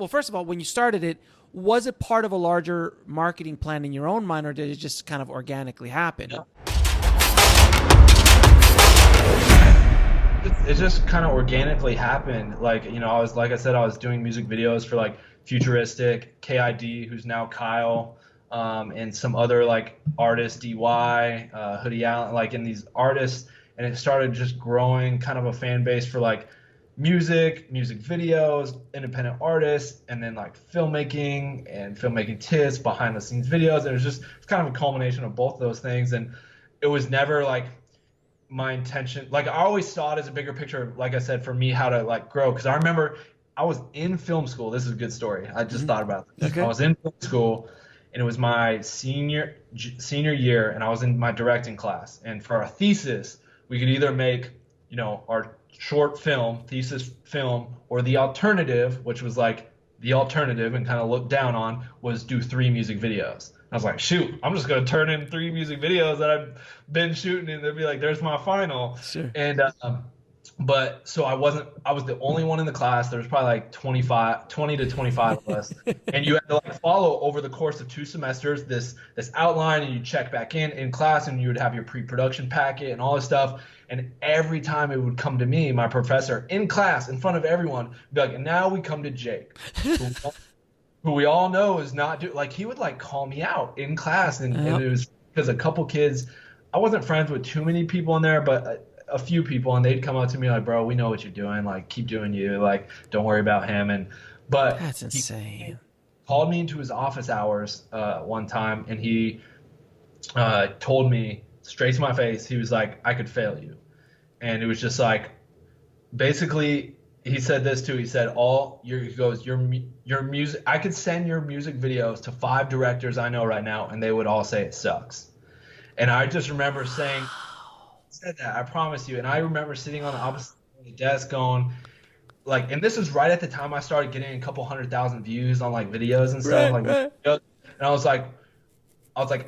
well, first of all, when you started it, was it part of a larger marketing plan in your own mind, or did it just kind of organically happen? Yeah. It just kind of organically happened. Like, I was doing music videos for like Futuristic, KID, who's now Kyle, and some other like artists, DY, Hoodie Allen, like in these artists, and it started just growing kind of a fan base for like music videos, independent artists, and then like filmmaking and filmmaking tips, behind the scenes videos. It was kind of a culmination of both of those things. And it was never like my intention. Like I always saw it as a bigger picture, like I said, for me, how to like grow. Because I remember I was in film school. This is a good story. I just thought about this. Okay. I was in film school, and it was my senior year, and I was in my directing class. And for our thesis, we could either make, our short film, thesis film, or the alternative, which was like the alternative and kind of looked down on, was do 3 music videos. I was like, shoot, I'm just going to turn in 3 music videos that I've been shooting, and they'll be like, there's my final. Sure. And, but so I was the only one in the class. There was probably like 20 to 25 of us. And you had to like follow over the course of 2 semesters, this outline, and you check back in class, and you would have your pre-production packet and all this stuff. And every time it would come to me, my professor in class, in front of everyone, would be like, and now we come to Jake, who we all know is not like, he would like call me out in class. And it was because a couple kids, I wasn't friends with too many people in there, but a few people, and they'd come up to me like, bro, we know what you're doing. Like, keep doing you. Like, don't worry about him. But that's insane. He called me into his office hours one time, and he told me straight to my face, he was like, I could fail you. And it was just like, basically, he said this too. He said, your music, I could send your music videos to 5 directors I know right now, and they would all say it sucks. And I just remember saying, said that, I promise you. And I remember sitting on the opposite side of the desk going, like, and this was right at the time I started getting a couple 100,000 views on like videos and stuff. Right. And I was like,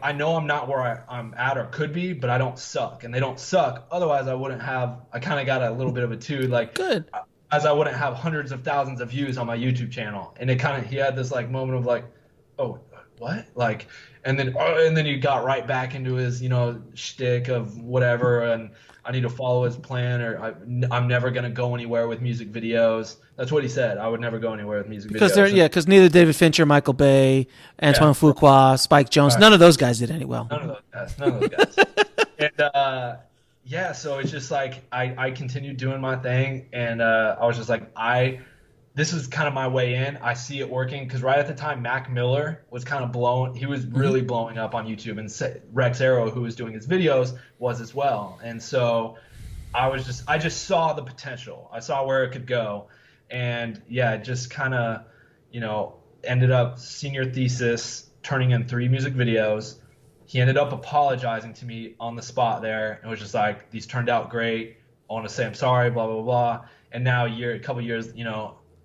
I know I'm not where I'm at or could be, but I don't suck, and they don't suck. Otherwise, I wouldn't have. I kind of got a little bit of a too, like, good, as I wouldn't have hundreds of thousands of views on my YouTube channel. And he had this like moment of like, oh, what? Like, and then he got right back into his, shtick of whatever, and I need to follow his plan, or I'm never gonna go anywhere with music videos. That's what he said. I would never go anywhere with music videos. Because neither David Fincher, Michael Bay, Antoine Fuqua, Spike Jonze, none of those guys did any well. None of those guys. And so it's just like I continued doing my thing, and I was just like, this is kind of my way in. I see it working, because right at the time, Mac Miller was kind of he was really blowing up on YouTube, and Rex Arrow, who was doing his videos, was as well. And so I just saw the potential. I saw where it could go. And it just kind of, ended up senior thesis, turning in 3 music videos. He ended up apologizing to me on the spot there, and was just like, these turned out great. I want to say I'm sorry, blah, blah, blah. And now a couple years,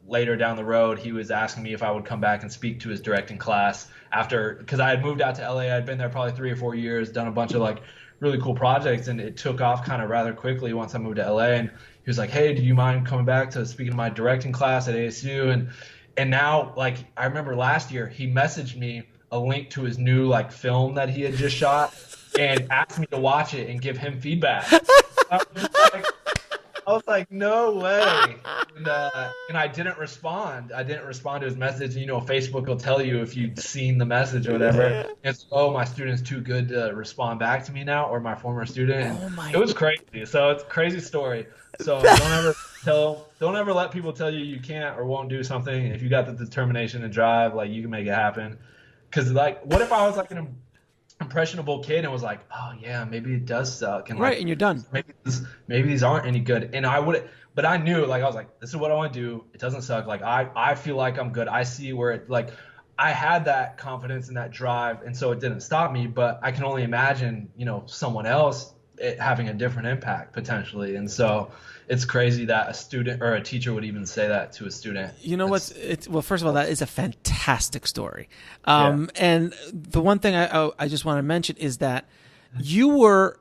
later down the road, he was asking me if I would come back and speak to his directing class because I had moved out to LA. I'd been there probably 3 or 4 years, done a bunch of like really cool projects, and it took off kind of rather quickly once I moved to LA. And he was like, hey, do you mind coming back to speaking to my directing class at ASU? And now, like, I remember last year he messaged me a link to his new like film that he had just shot and asked me to watch it and give him feedback. I was like, no way. And I didn't respond. I didn't respond to his message. Facebook will tell you if you've seen the message or whatever. Yeah. It's, my student's too good to respond back to me now, or my former student. It was crazy. So it's a crazy story. So don't ever let people tell you can't or won't do something. If you got the determination and drive, like, you can make it happen. Because like, what if I was like an impressionable kid and was like, oh yeah, maybe it does suck, and right, and you're done. Maybe these aren't any good, and but I knew, like, I was like, this is what I want to do. It doesn't suck. Like, I feel like I'm good. I see where it, like, I had that confidence and that drive, and so it didn't stop me. But I can only imagine, someone else having a different impact potentially, and so it's crazy that a student or a teacher would even say that to a student. Well, first of all, that is a fantastic story. And the one thing I just want to mention is that you were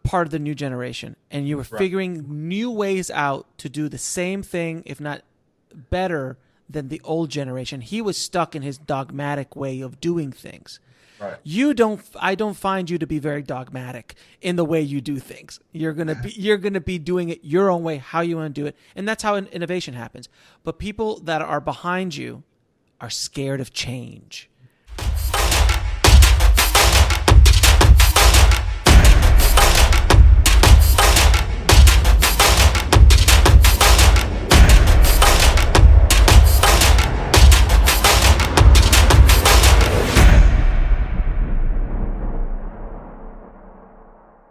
part of the new generation, and you were figuring new ways out to do the same thing, if not better, than the old generation. He was stuck in his dogmatic way of doing things. Right. I don't find you to be very dogmatic in the way you do things. You're going to be doing it your own way, how you want to do it. And that's how innovation happens. But people that are behind you are scared of change.